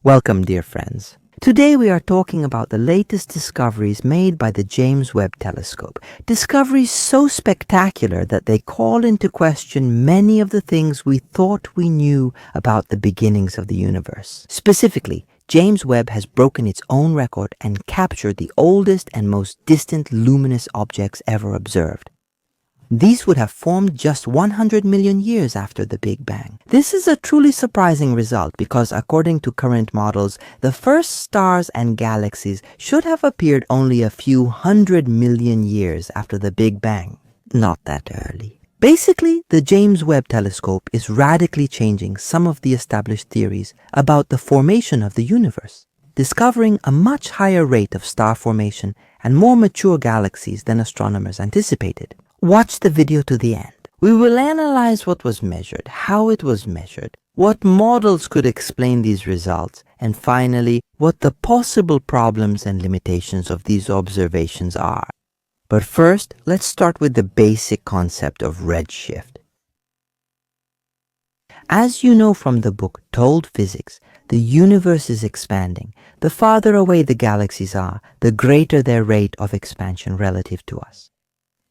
Welcome, dear friends. Today we are talking about the latest discoveries made by the James Webb Telescope. Discoveries so spectacular that they call into question many of the things we thought we knew about the beginnings of the universe. Specifically, James Webb has broken its own record and captured the oldest and most distant luminous objects ever observed. These would have formed just 100 million years after the Big Bang. This is a truly surprising result because according to current models, the first stars and galaxies should have appeared only a few 100 million years after the Big Bang. Not that early. Basically, the James Webb Telescope is radically changing some of the established theories about the formation of the universe, discovering a much higher rate of star formation and more mature galaxies than astronomers anticipated. Watch the video to the end. We will analyze what was measured, how it was measured, what models could explain these results, and finally, what the possible problems and limitations of these observations are. But first, let's start with the basic concept of redshift. As you know from the book Told Physics, the universe is expanding. The farther away the galaxies are, the greater their rate of expansion relative to us.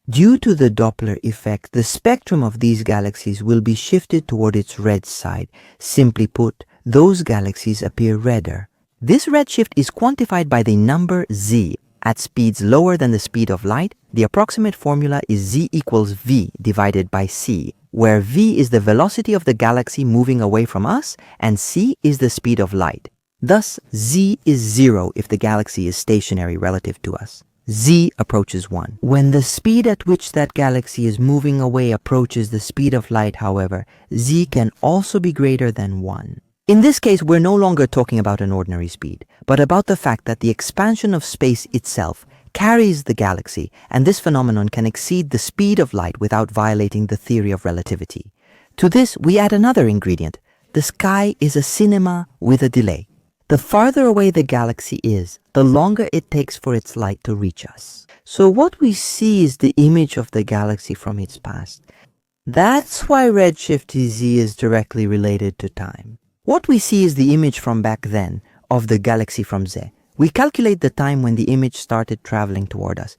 Due to the Doppler effect, the spectrum of these galaxies will be shifted toward its red side. Simply put, those galaxies appear redder. This redshift is quantified by the number z. At speeds lower than the speed of light, the approximate formula is z equals v divided by c, where v is the velocity of the galaxy moving away from us and c is the speed of light. Thus, z is 0 if the galaxy is stationary relative to us. Z approaches 1. When the speed at which that galaxy is moving away approaches the speed of light, however, Z can also be greater than 1. In this case, we're no longer talking about an ordinary speed, but about the fact that the expansion of space itself carries the galaxy, and this phenomenon can exceed the speed of light without violating the theory of relativity. To this, we add another ingredient. The sky is a cinema with a delay. The farther away the galaxy is, the longer it takes for its light to reach us. So what we see is the image of the galaxy from its past. That's why redshift Z is directly related to time. What we see is the image from back then of the galaxy from Z. We calculate the time when the image started traveling toward us.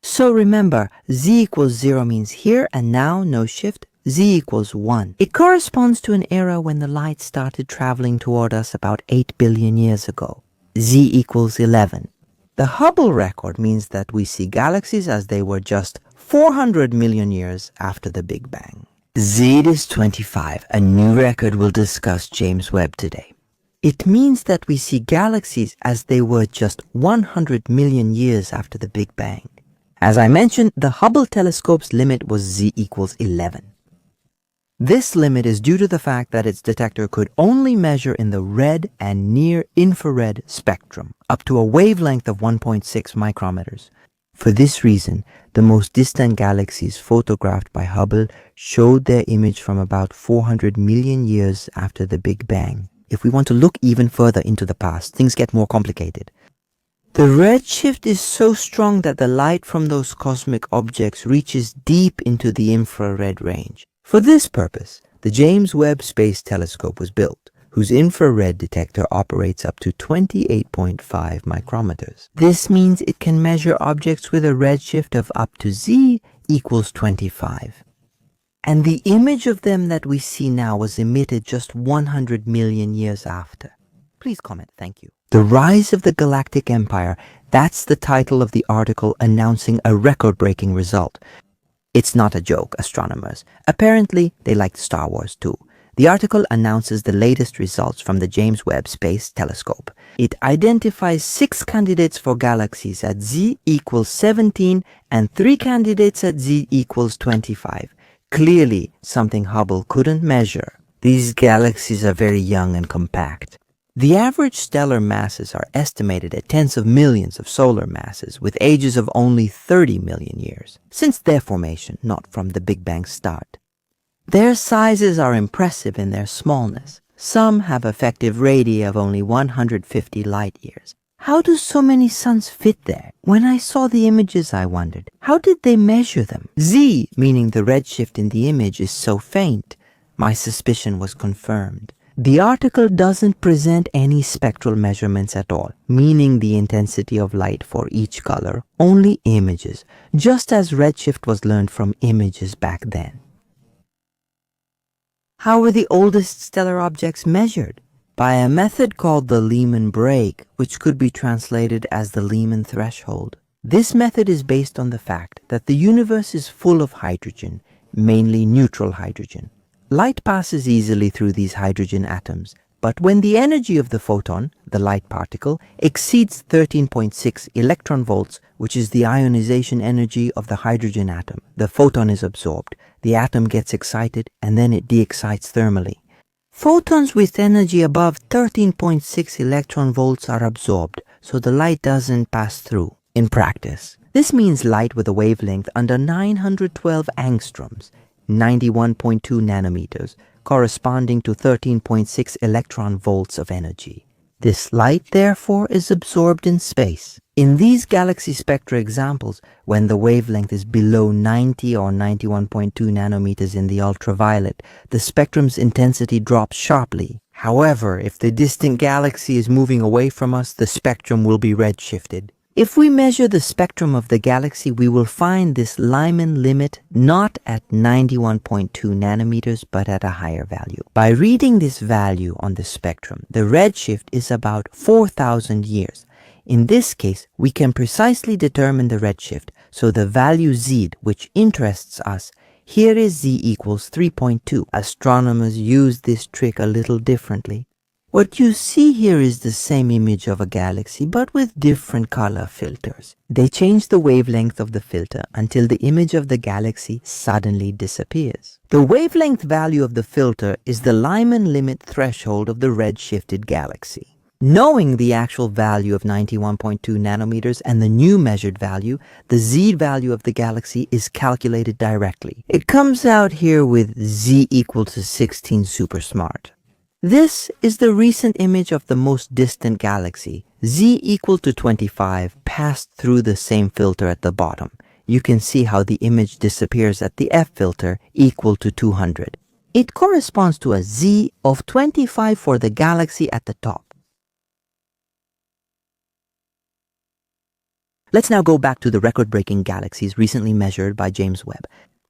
So remember, Z equals 0 means here and now, no shift. Z equals 1. It corresponds to an era when the light started traveling toward us about 8 billion years ago. Z equals 11. The Hubble record means that we see galaxies as they were just 400 million years after the Big Bang. Z is 25. A new record will discuss James Webb today. It means that we see galaxies as they were just 100 million years after the Big Bang. As I mentioned, the Hubble telescope's limit was Z equals 11. This limit is due to the fact that its detector could only measure in the red and near-infrared spectrum, up to a wavelength of 1.6 micrometers. For this reason, the most distant galaxies photographed by Hubble showed their image from about 400 million years after the Big Bang. If we want to look even further into the past, things get more complicated. The redshift is so strong that the light from those cosmic objects reaches deep into the infrared range. For this purpose, the James Webb Space Telescope was built, whose infrared detector operates up to 28.5 micrometers. This means it can measure objects with a redshift of up to Z equals 25. And the image of them that we see now was emitted just 100 million years after. Please comment, thank you. The Rise of the Galactic Empire, that's the title of the article announcing a record-breaking result. It's not a joke, astronomers. Apparently, they liked Star Wars too. The article announces the latest results from the James Webb Space Telescope. It identifies 6 candidates for galaxies at Z equals 17 and 3 candidates at Z equals 25. Clearly, something Hubble couldn't measure. These galaxies are very young and compact. The average stellar masses are estimated at tens of millions of solar masses with ages of only 30 million years, since their formation, not from the Big Bang start. Their sizes are impressive in their smallness. Some have effective radii of only 150 light years. How do so many suns fit there? When I saw the images, I wondered, how did they measure them? Z, meaning the redshift in the image, is so faint. My suspicion was confirmed. The article doesn't present any spectral measurements at all, meaning the intensity of light for each color, only images, just as redshift was learned from images back then. How were the oldest stellar objects measured? By a method called the Lyman break, which could be translated as the Lyman threshold. This method is based on the fact that the universe is full of hydrogen, mainly neutral hydrogen. Light passes easily through these hydrogen atoms, but when the energy of the photon, the light particle, exceeds 13.6 electron volts, which is the ionization energy of the hydrogen atom, the photon is absorbed, the atom gets excited, and then it de-excites thermally. Photons with energy above 13.6 electron volts are absorbed, so the light doesn't pass through. In practice, this means light with a wavelength under 912 angstroms, 91.2 nanometers, corresponding to 13.6 electron volts of energy. This light, therefore, is absorbed in space. In these galaxy spectra examples, when the wavelength is below 90 or 91.2 nanometers in the ultraviolet, the spectrum's intensity drops sharply. However, if the distant galaxy is moving away from us, the spectrum will be redshifted. If we measure the spectrum of the galaxy, we will find this Lyman limit not at 91.2 nanometers, but at a higher value. By reading this value on the spectrum, the redshift is about 4,000 years. In this case, we can precisely determine the redshift, so the value z, which interests us, here is z equals 3.2. Astronomers use this trick a little differently. What you see here is the same image of a galaxy, but with different color filters. They change the wavelength of the filter until the image of the galaxy suddenly disappears. The wavelength value of the filter is the Lyman limit threshold of the redshifted galaxy. Knowing the actual value of 91.2 nanometers and the new measured value, the z value of the galaxy is calculated directly. It comes out here with z equal to 16 supersmart. This is the recent image of the most distant galaxy. Z equal to 25 passed through the same filter at the bottom. You can see how the image disappears at the F filter equal to 200. It corresponds to a Z of 25 for the galaxy at the top. Let's now go back to the record-breaking galaxies recently measured by James Webb.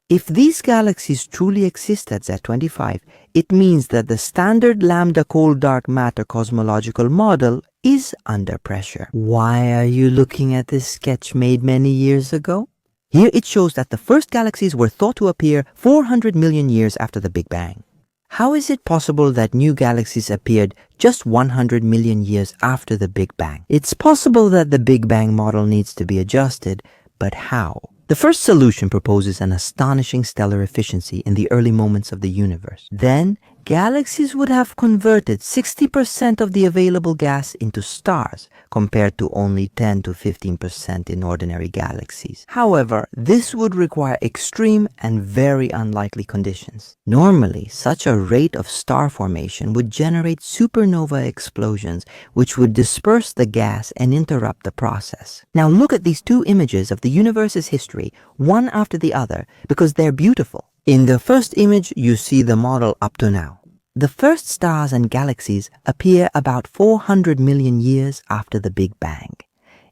If these galaxies truly exist at Z25, it means that the standard lambda cold dark matter cosmological model is under pressure. Why are you looking at this sketch made many years ago? Here it shows that the first galaxies were thought to appear 400 million years after the Big Bang. How is it possible that new galaxies appeared just 100 million years after the Big Bang? It's possible that the Big Bang model needs to be adjusted, but how? The first solution proposes an astonishing stellar efficiency in the early moments of the universe. Then, galaxies would have converted 60% of the available gas into stars, compared to only 10 to 15% in ordinary galaxies. However, this would require extreme and very unlikely conditions. Normally, such a rate of star formation would generate supernova explosions, which would disperse the gas and interrupt the process. Now look at these two images of the universe's history, one after the other, because they're beautiful. In the first image, you see the model up to now. The first stars and galaxies appear about 400 million years after the Big Bang.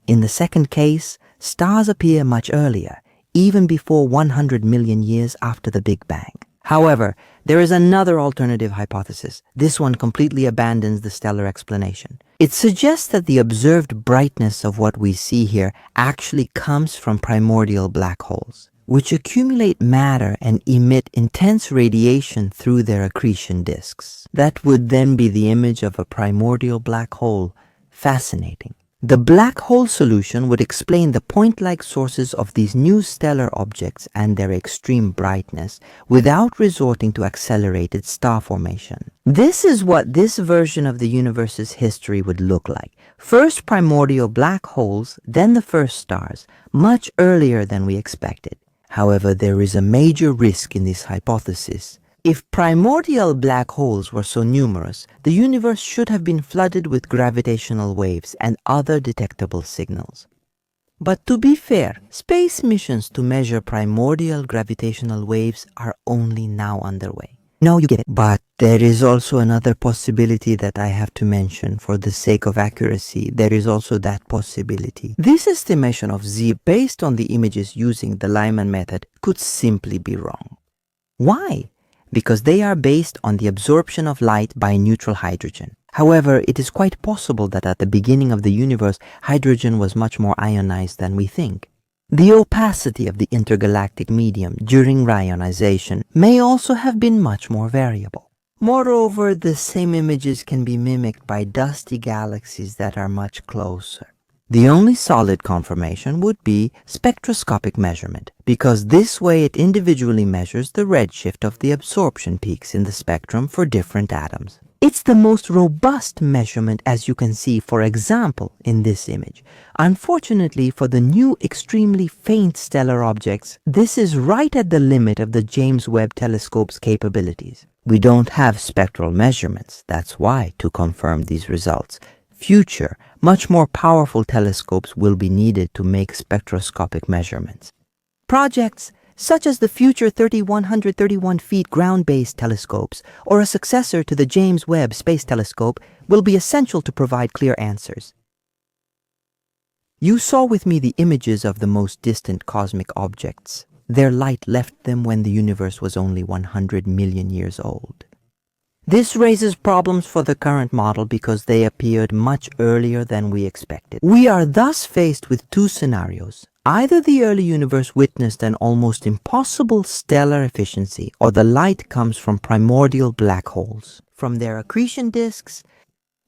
In the second case, stars appear much earlier, even before 100 million years after the Big Bang. However, there is another alternative hypothesis. This one completely abandons the stellar explanation. It suggests that the observed brightness of what we see here actually comes from primordial black holes, which accumulate matter and emit intense radiation through their accretion disks. That would then be the image of a primordial black hole. Fascinating. The black hole solution would explain the point-like sources of these new stellar objects and their extreme brightness without resorting to accelerated star formation. This is what this version of the universe's history would look like. First primordial black holes, then the first stars, much earlier than we expected. However, there is a major risk in this hypothesis. If primordial black holes were so numerous, the universe should have been flooded with gravitational waves and other detectable signals. But to be fair, space missions to measure primordial gravitational waves are only now underway. No, you get it. But there is also another possibility that I have to mention for the sake of accuracy. There is also that possibility. This estimation of Z based on the images using the Lyman method could simply be wrong. Why? Because they are based on the absorption of light by neutral hydrogen. However, it is quite possible that at the beginning of the universe, hydrogen was much more ionized than we think. The opacity of the intergalactic medium during ionization may also have been much more variable. Moreover, the same images can be mimicked by dusty galaxies that are much closer. The only solid confirmation would be spectroscopic measurement, because this way it individually measures the redshift of the absorption peaks in the spectrum for different atoms. It's the most robust measurement, as you can see, for example, in this image. Unfortunately, for the new extremely faint stellar objects, this is right at the limit of the James Webb Telescope's capabilities. We don't have spectral measurements, that's why, to confirm these results. Future, much more powerful telescopes will be needed to make spectroscopic measurements. Projects such as the future 3131 feet ground-based telescopes or a successor to the James Webb Space Telescope will be essential to provide clear answers. You saw with me the images of the most distant cosmic objects. Their light left them when the universe was only 100 million years old. This raises problems for the current model because they appeared much earlier than we expected. We are thus faced with two scenarios. Either the early universe witnessed an almost impossible stellar efficiency, or the light comes from primordial black holes, from their accretion disks.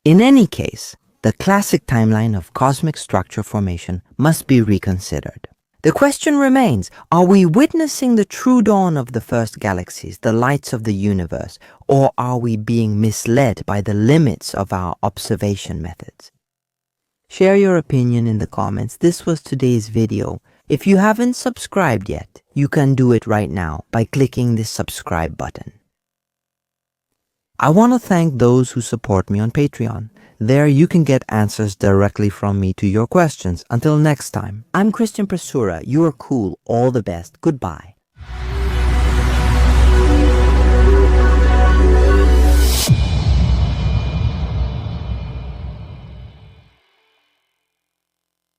In any case, the classic timeline of cosmic structure formation must be reconsidered. The question remains, are we witnessing the true dawn of the first galaxies, the lights of the universe, or are we being misled by the limits of our observation methods? Share your opinion in the comments. This was today's video. If you haven't subscribed yet, you can do it right now by clicking this subscribe button. I want to thank those who support me on Patreon. There you can get answers directly from me to your questions. Until next time, I'm Christian Prasura. You are cool. All the best. Goodbye.